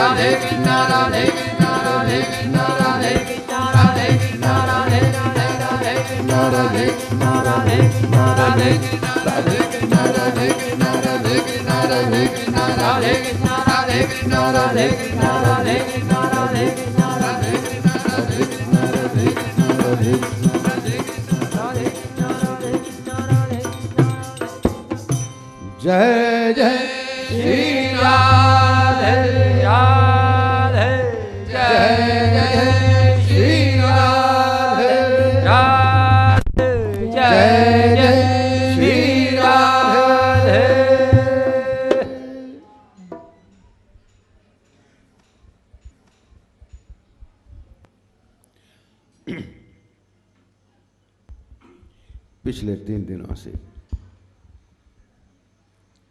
राधे कृष्णा राधे कृष्णा राधे कृष्णा राधे कृष्णा राधे कृष्णा राधे राधे कृष्णा राधे कृष्णा राधे कृष्णा राधे राधे कृष्णा राधे कृष्णा राधे कृष्णा राधे कृष्णा राधे कृष्णा राधे कृष्णा राधे कृष्णा राधे कृष्णा राधे कृष्णा राधे कृष्णा राधे कृष्णा राधे कृष्णा राधे कृष्णा राधे कृष्णा राधे कृष्णा राधे कृष्णा राधे जय जय श्री राधे राधे जय जय श्री राधे राधे जय जय श्री राधे। पिछले 3 दिनों से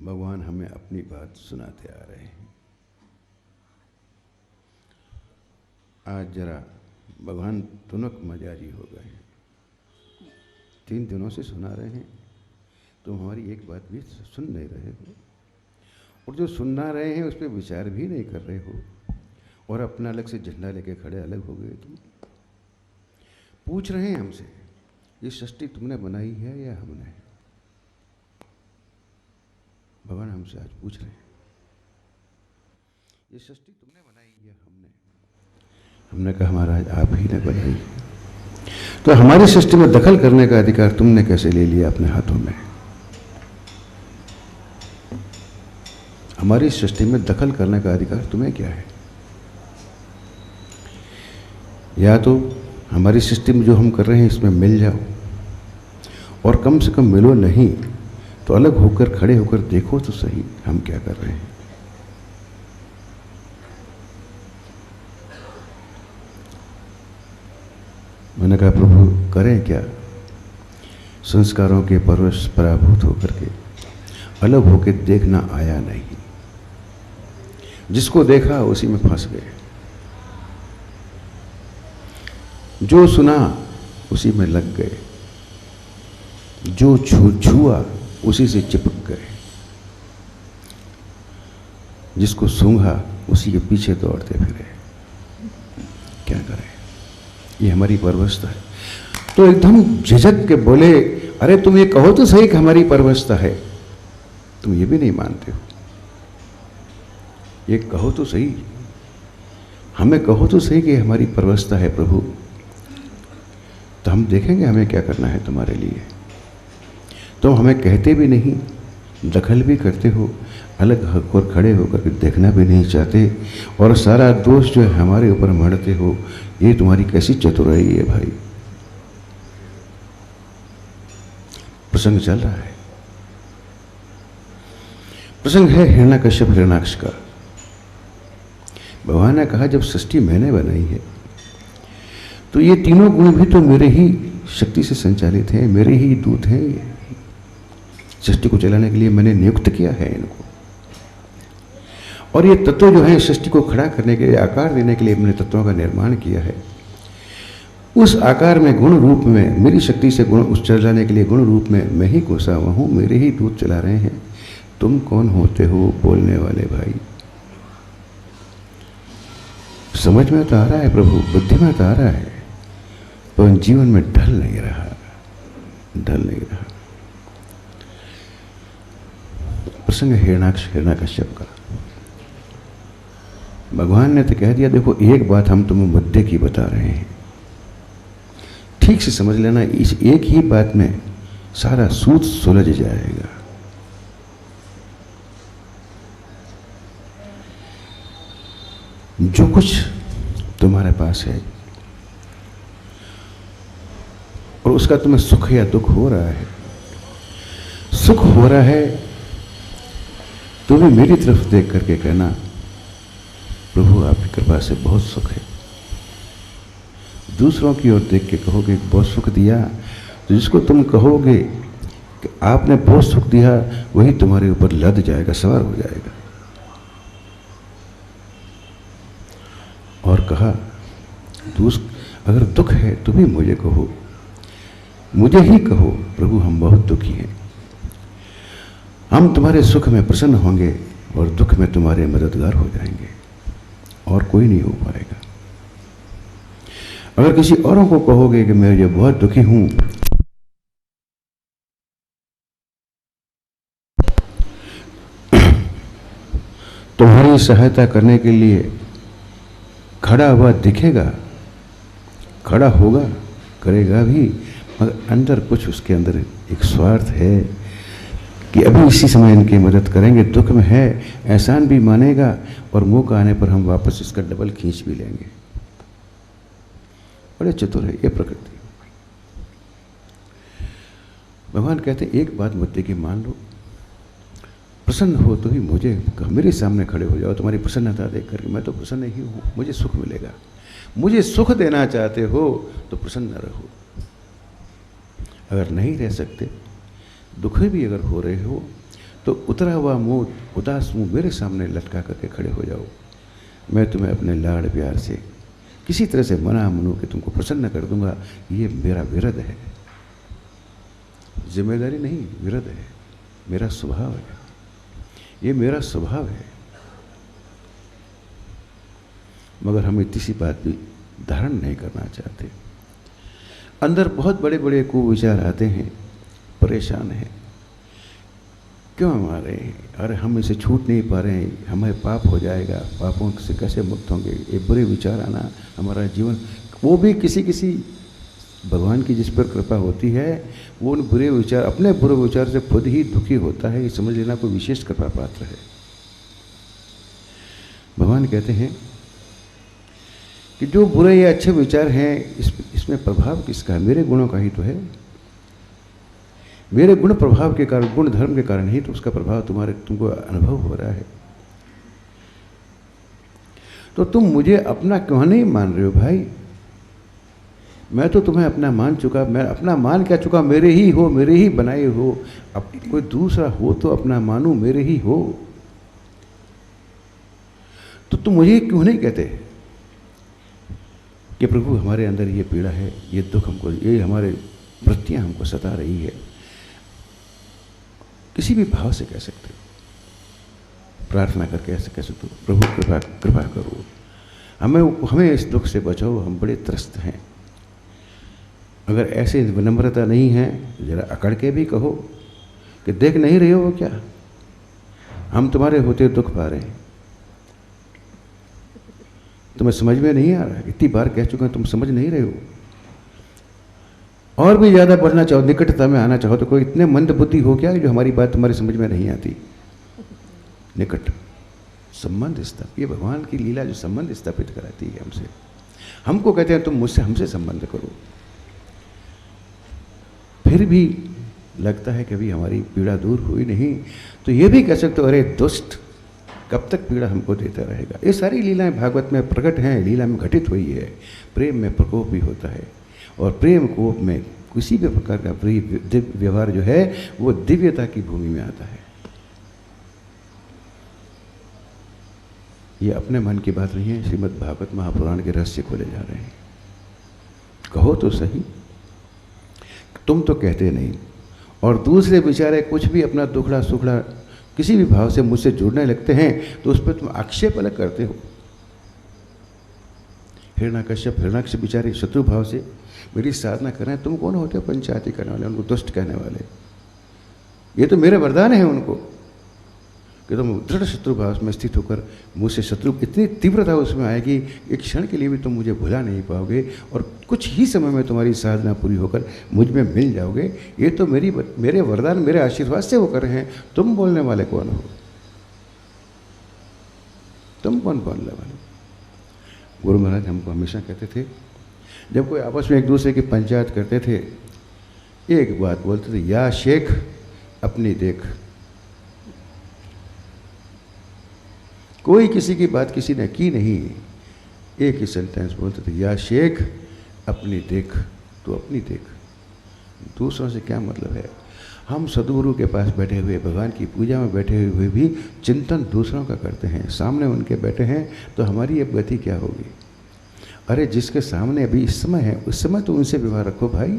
भगवान हमें अपनी बात सुनाते आ रहे हैं। आज जरा भगवान तुनक मजाजी हो गए हैं। 3 दिनों से सुना रहे हैं, तुम हमारी एक बात भी सुन नहीं रहे हो, और जो सुनना रहे हैं उस पर विचार भी नहीं कर रहे हो, और अपना अलग से झंडा लेके खड़े अलग हो गए। तुम पूछ रहे हैं हमसे, ये सृष्टि तुमने बनाई है या हमने? भगवान हमसे आज पूछ रहे हैं, ये सृष्टि तुमने बनाई या हमने? हमने कहा महाराज आप ही ने बनाई है। तो हमारी सृष्टि में दखल करने का अधिकार तुमने कैसे ले लिया अपने हाथों में? हमारी सृष्टि में दखल करने का अधिकार तुम्हें क्या है? या तो हमारी सृष्टि में जो हम कर रहे हैं इसमें मिल जाओ, और कम से कम मिलो नहीं तो अलग होकर खड़े होकर देखो तो सही हम क्या कर रहे हैं। मैंने कहा प्रभु करें क्या? संस्कारों के परवश पराभूत होकर के अलग होकर देखना आया नहीं, जिसको देखा उसी में फंस गए, जो सुना उसी में लग गए, जो छुआ उसी से चिपक गए, जिसको सूंघा उसी के पीछे दौड़ते फिरे। क्या करें? ये हमारी परवस्था है। तो एकदम झिझक के बोले, अरे तुम ये कहो तो सही कि हमारी परवस्था है। तुम ये भी नहीं मानते हो, ये कहो तो सही, हमें कहो तो सही कि हमारी परवस्था है प्रभु, तो हम देखेंगे हमें क्या करना है तुम्हारे लिए। तुम हमें कहते भी नहीं, दखल भी करते हो, अलग होकर खड़े होकर देखना भी नहीं चाहते, और सारा दोष जो है हमारे ऊपर मढ़ते हो। ये तुम्हारी कैसी चतुराई है भाई? प्रसंग चल रहा है, प्रसंग है हिरण्यकश्यप हिरण्याक्ष का। भगवान ने कहा जब सृष्टि मैंने बनाई है तो ये तीनों गुण भी तो मेरे ही शक्ति से संचालित हैं, मेरे ही दूत हैं। ये सृष्टि को चलाने के लिए मैंने नियुक्त किया है इनको, और ये तत्व जो है सृष्टि को खड़ा करने के लिए, आकार देने के लिए मैंने तत्वों का निर्माण किया है। उस आकार में गुण रूप में मेरी शक्ति से गुण उस चलाने के लिए गुण रूप में मैं ही घुसा हुआ हूं, मेरे ही दूत चला रहे हैं। तुम कौन होते हो बोलने वाले भाई? समझ में तो आ रहा है प्रभु, बुद्धि में तो आ रहा है, पर जीवन में ढल नहीं रहा, ढल नहीं रहा। प्रसंग हिरण्यकश्यप का। भगवान ने तो कह दिया, देखो एक बात हम तुम्हें मुद्दे की बता रहे हैं, ठीक से समझ लेना, इस एक ही बात में सारा सूत सुलझ जाएगा। जो कुछ तुम्हारे पास है और उसका तुम्हें सुख या दुख हो रहा है, सुख हो रहा है तो भी मेरी तरफ देख करके कहना, प्रभु आपकी कृपा से बहुत सुख है। दूसरों की ओर देख के कहोगे बहुत सुख दिया, तो जिसको तुम कहोगे कि आपने बहुत सुख दिया वही तुम्हारे ऊपर लद जाएगा, सवार हो जाएगा। और कहा अगर दुख है तो भी मुझे कहो, मुझे ही कहो प्रभु हम बहुत दुखी हैं, हम तुम्हारे सुख में प्रसन्न होंगे और दुख में तुम्हारे मददगार हो जाएंगे। और कोई नहीं हो पाएगा। अगर किसी औरों को कहोगे कि मैं ये बहुत दुखी हूं, तुम्हारी सहायता करने के लिए खड़ा हुआ दिखेगा, खड़ा होगा, करेगा भी, मगर अंदर कुछ उसके अंदर एक स्वार्थ है कि अभी इसी समय इनकी मदद करेंगे, दुख में है, एहसान भी मानेगा और मौका आने पर हम वापस इसका डबल खींच भी लेंगे। बड़े चतुर है ये प्रकृति। भगवान कहते एक बात मुद्दे की मान लो, प्रसन्न हो तो ही मुझे मेरे सामने खड़े हो जाओ, तुम्हारी प्रसन्नता देख करके मैं तो प्रसन्न ही हूँ, मुझे सुख मिलेगा। मुझे सुख देना चाहते हो तो प्रसन्न रहो। अगर नहीं रह सकते, दुखी भी अगर हो रहे हो, तो उतरा हुआ मुंह, उदास मुंह मेरे सामने लटका करके खड़े हो जाओ। मैं तुम्हें अपने लाड़ प्यार से किसी तरह से मना मनू के तुमको प्रसन्न कर दूंगा। ये मेरा विरध है, जिम्मेदारी नहीं, विरध है, मेरा स्वभाव है, ये मेरा स्वभाव है। मगर हम इतनी सी बात भी धारण नहीं करना चाहते। अंदर बहुत बड़े बड़े कुविचार आते हैं, परेशान हैं, क्यों हम आ रहे हैं, अरे हम इसे छूट नहीं पा रहे हैं, हमें पाप हो जाएगा, पापों से कैसे मुक्त होंगे, ये बुरे विचार आना हमारा जीवन। वो भी किसी किसी भगवान की जिस पर कृपा होती है, वो उन बुरे विचार, अपने बुरे विचार से खुद ही दुखी होता है, ये समझ लेना कोई विशेष कृपा पात्र है। भगवान कहते हैं कि जो बुरे या अच्छे विचार हैं, इसमें प्रभाव किसका है? मेरे गुणों का ही तो है। मेरे गुण प्रभाव के कारण, गुण धर्म के कारण ही तो उसका प्रभाव तुमको अनुभव हो रहा है। तो तुम मुझे अपना क्यों नहीं मान रहे हो भाई? मैं तो तुम्हें अपना मान चुका। मैं अपना मान क्या चुका? मेरे ही हो, मेरे ही बनाए हो। अब कोई दूसरा हो तो अपना मानू, मेरे ही हो। तो तुम मुझे क्यों नहीं कहते कि प्रभु हमारे अंदर ये पीड़ा है, ये दुख हमको, ये हमारे वृत्तियां हमको सता रही है। किसी भी भाव से कह सकते हो, प्रार्थना करके ऐसे कह सकते हो, प्रभु कृपा करो, हमें इस दुख से बचाओ, हम बड़े त्रस्त हैं। अगर ऐसे विनम्रता नहीं है, जरा अकड़ के भी कहो कि देख नहीं रहे हो क्या, हम तुम्हारे होते दुख पा रहे हैं, तुम्हें समझ में नहीं आ रहा है। इतनी बार कह चुके हैं, तुम समझ नहीं रहे हो। और भी ज़्यादा बढ़ना चाहो, निकटता में आना चाहो, तो कोई इतने मंद बुद्धि हो क्या जो हमारी बात तुम्हारी समझ में नहीं आती। निकट संबंध स्थापित, ये भगवान की लीला जो संबंध स्थापित कराती है हमसे। हमको कहते हैं तुम मुझसे, हमसे संबंध करो, फिर भी लगता है कि अभी हमारी पीड़ा दूर हुई नहीं, तो ये भी कह सकते हो, अरे दुष्ट कब तक पीड़ा हमको देता रहेगा। ये सारी लीलाएं भागवत में प्रकट हैं, लीला में घटित हुई है। प्रेम में प्रकोप भी होता है, और प्रेम कोप में किसी भी प्रकार का व्यवहार जो है वो दिव्यता की भूमि में आता है। ये अपने मन की बात नहीं है, श्रीमद् भागवत महापुराण के रहस्य खोले जा रहे हैं। कहो तो सही, तुम तो कहते नहीं, और दूसरे बेचारे कुछ भी अपना दुखड़ा सुखड़ा किसी भी भाव से मुझसे जुड़ने लगते हैं तो उस पर तुम आक्षेप अलग करते हो। हिरण्याकश्यप बेचारे शत्रु भाव से मेरी साधना कर रहे हैं, तुम कौन होते हो पंचायती करने वाले, उनको दुष्ट कहने वाले? ये तो मेरे वरदान है उनको कि तुम दृढ़ शत्रु भाव में स्थित होकर मुझसे शत्रु, इतनी तीव्रता उसमें आएगी, एक क्षण के लिए भी तुम मुझे भुला नहीं पाओगे, और कुछ ही समय में तुम्हारी साधना पूरी होकर मुझ में मिल जाओगे। ये तो मेरे वरदान, मेरे आशीर्वाद से होकर हैं। तुम बोलने वाले कौन हो? तुम कौन बोलने वाले? गुरु महाराज हमको हमेशा कहते थे, जब कोई आपस में एक दूसरे की पंचायत करते थे, एक बात बोलते थे, या शेख अपनी देख। कोई किसी की बात किसी ने की नहीं, एक ही सेंटेंस बोलते थे, या शेख अपनी देख, तो अपनी देख, दूसरों से क्या मतलब है? हम सदगुरु के पास बैठे हुए, भगवान की पूजा में बैठे हुए भी चिंतन दूसरों का करते हैं, सामने उनके बैठे हैं, तो हमारी अब गति क्या होगी? अरे जिसके सामने अभी इस समय है, उस समय तो उनसे व्यवहार रखो भाई।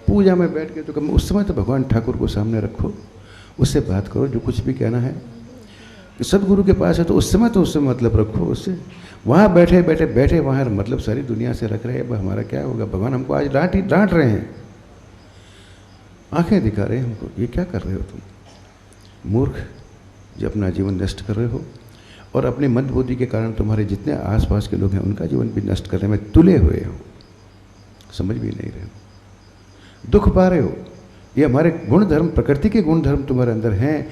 पूजा में बैठ के तो उस समय तो भगवान ठाकुर को सामने रखो, उससे बात करो, जो कुछ भी कहना है। कि सदगुरु के पास है तो उस समय तो उससे मतलब रखो, उससे वहाँ बैठे बैठे बैठे वहाँ मतलब सारी दुनिया से रख रहे हैं। अब हमारा क्या होगा, भगवान हमको आज डांट रहे हैं, आंखें दिखा रहे हैं हमको, ये क्या कर रहे हो तुम मूर्ख, जो अपना जीवन नष्ट कर रहे हो और अपनी मंदबुद्धि के कारण तुम्हारे जितने आसपास के लोग हैं उनका जीवन भी नष्ट करने में तुले हुए हो, समझ भी नहीं रहे हो, दुख पा रहे हो। ये हमारे गुण धर्म, प्रकृति के गुण धर्म तुम्हारे अंदर हैं,